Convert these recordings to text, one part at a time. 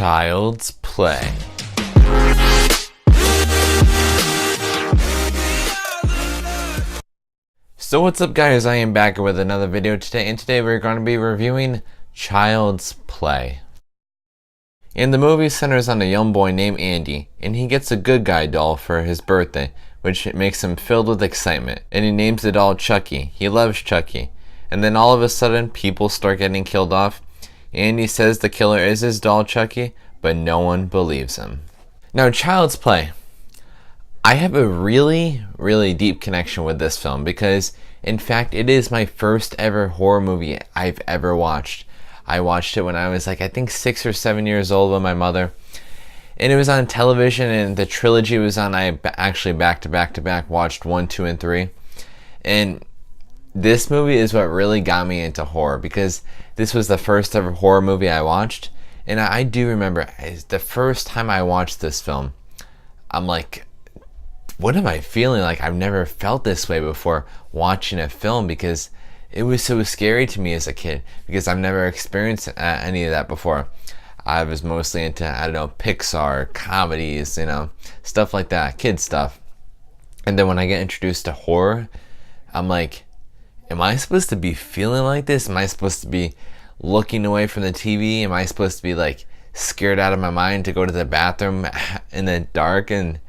Child's Play. So what's up guys, I am back with another video today, and today we're going to be reviewing Child's Play. And the movie centers on a young boy named Andy, and he gets a good guy doll for his birthday, which makes him filled with excitement, and he names the doll Chucky. He loves Chucky. And then all of a sudden, people start getting killed off. Andy says the killer is his doll Chucky, but no one believes him. Now, Child's Play. I have a really deep connection with this film because, in fact, it is my first ever horror movie I've ever watched. I watched it when I was like, I think 6 or 7 years old with my mother. And it was on television, and the trilogy was on. I actually back to back watched 1, 2, and 3. And this movie is what really got me into horror because this was the first ever horror movie I watched. And I do remember the first time I watched this film, I'm like, what am I feeling? Like, I've never felt this way before watching a film because it was so scary to me as a kid because I've never experienced any of that before. I was mostly into, I don't know, Pixar, comedies, you know, stuff like that, kid stuff. And then when I get introduced to horror, I'm like, am I supposed to be feeling like this? Am I supposed to be looking away from the TV? Am I supposed to be like scared out of my mind to go to the bathroom in the dark? And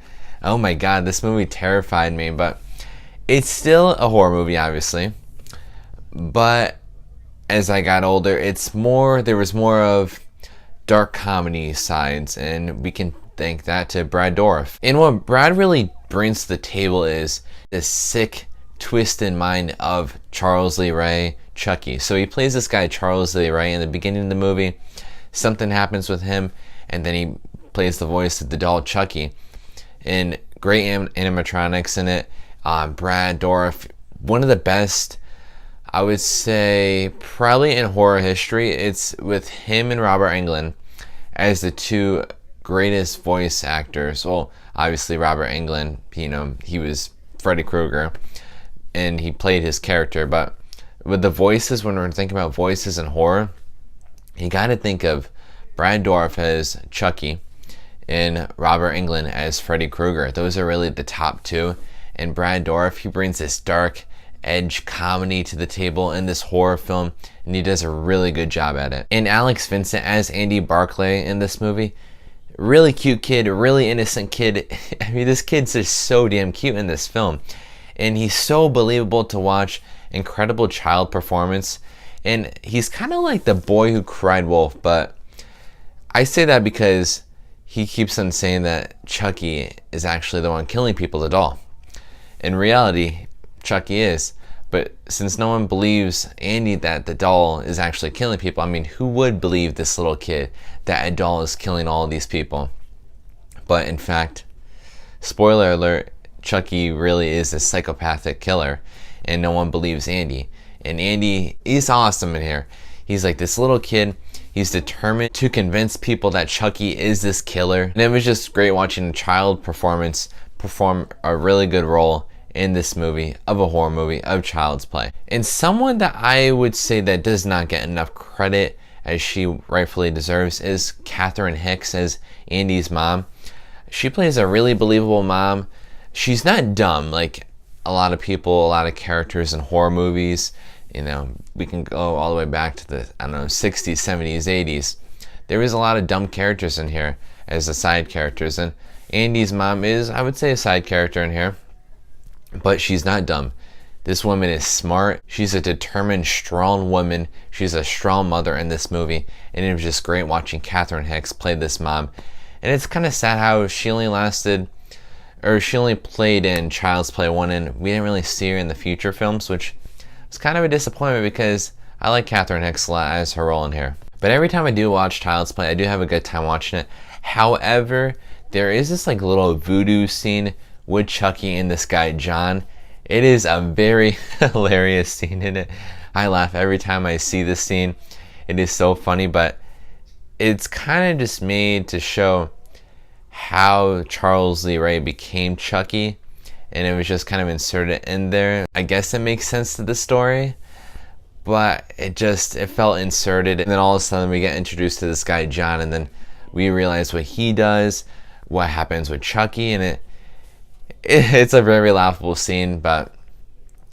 oh my god, this movie terrified me. But it's still a horror movie, obviously. But as I got older, there was more of dark comedy sides, and we can thank that to Brad Dourif. And what Brad really brings to the table is this sick, twisted mind of Charles Lee Ray, Chucky. So he plays this guy Charles Lee Ray in the beginning of the movie. Something happens with him, and then he plays the voice of the doll Chucky. And great animatronics in it. Brad Dourif, one of the best, I would say, probably in horror history. It's with him and Robert Englund as the two greatest voice actors. Well, obviously Robert Englund, you know, he was Freddy Krueger and he played his character, but with the voices, when we're thinking about voices in horror, you gotta think of Brad Dourif as Chucky and Robert Englund as Freddy Krueger. Those are really the top two. And Brad Dourif, he brings this dark edge comedy to the table in this horror film, and he does a really good job at it. And Alex Vincent as Andy Barclay in this movie, really cute kid, really innocent kid. I mean, this kid's just so damn cute in this film, and he's so believable to watch. Incredible child performance, and he's kind of like the boy who cried wolf, but I say that because he keeps on saying that Chucky is actually the one killing people, the doll. In reality, Chucky is, but since no one believes Andy that the doll is actually killing people, I mean, who would believe this little kid that a doll is killing all of these people? But in fact, spoiler alert, Chucky really is a psychopathic killer, and no one believes Andy. And Andy, he's awesome in here. He's like this little kid. He's determined to convince people that Chucky is this killer. And it was just great watching a child perform a really good role in this movie, of a horror movie, of Child's Play. And someone that I would say that does not get enough credit as she rightfully deserves is Catherine Hicks as Andy's mom. She plays a really believable mom. She's not dumb like a lot of people, a lot of characters in horror movies. You know, we can go all the way back to the, I don't know, 60s, 70s, 80s. There is a lot of dumb characters in here as the side characters, and Andy's mom is, I would say, a side character in here, but she's not dumb. This woman is smart. She's a determined, strong woman. She's a strong mother in this movie, and it was just great watching Catherine Hicks play this mom. And it's kind of sad how she only played in Child's Play 1, and we didn't really see her in the future films, which was kind of a disappointment because I like Catherine Hicks a lot as her role in here. But every time I do watch Child's Play, I do have a good time watching it. However, there is this like little voodoo scene with Chucky and this guy John. It is a very hilarious scene in it. I laugh every time I see this scene. It is so funny, but it's kind of just made to show how Charles Lee Ray became Chucky, and it was just kind of inserted in there. I guess it makes sense to the story, but it felt inserted. And then all of a sudden we get introduced to this guy John, and then we realize what he does, what happens with Chucky, and it's a very laughable scene, but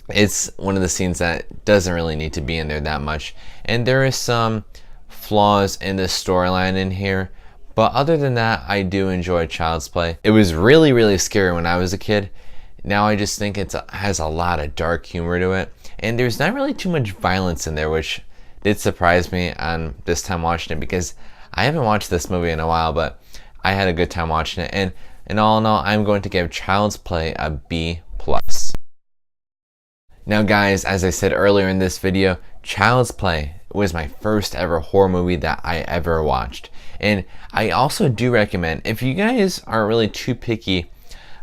it's one of the scenes that doesn't really need to be in there that much. And there is some flaws in the storyline in here, but other than that, I do enjoy Child's Play. It was really, really scary when I was a kid. Now I just think it has a lot of dark humor to it, and there's not really too much violence in there, which did surprise me on this time watching it, because I haven't watched this movie in a while, but I had a good time watching it. And in all, I'm going to give Child's Play a B+. Now guys, as I said earlier in this video, Child's Play was my first ever horror movie that I ever watched. And I also do recommend, if you guys aren't really too picky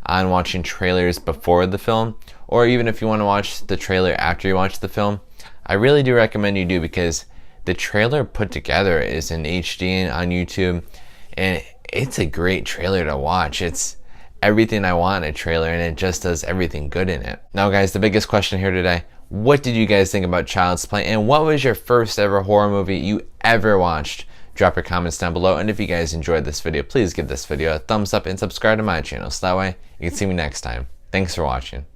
on watching trailers before the film, or even if you want to watch the trailer after you watch the film, I really do recommend you do, because the trailer put together is in HD on YouTube, and it's a great trailer to watch. It's everything I want in a trailer, and it just does everything good in it. Now guys, the biggest question here today, what did you guys think about Child's Play, and what was your first ever horror movie you ever watched? Drop your comments down below, and if you guys enjoyed this video, please give this video a thumbs up and subscribe to my channel, so that way you can see me next time. Thanks for watching.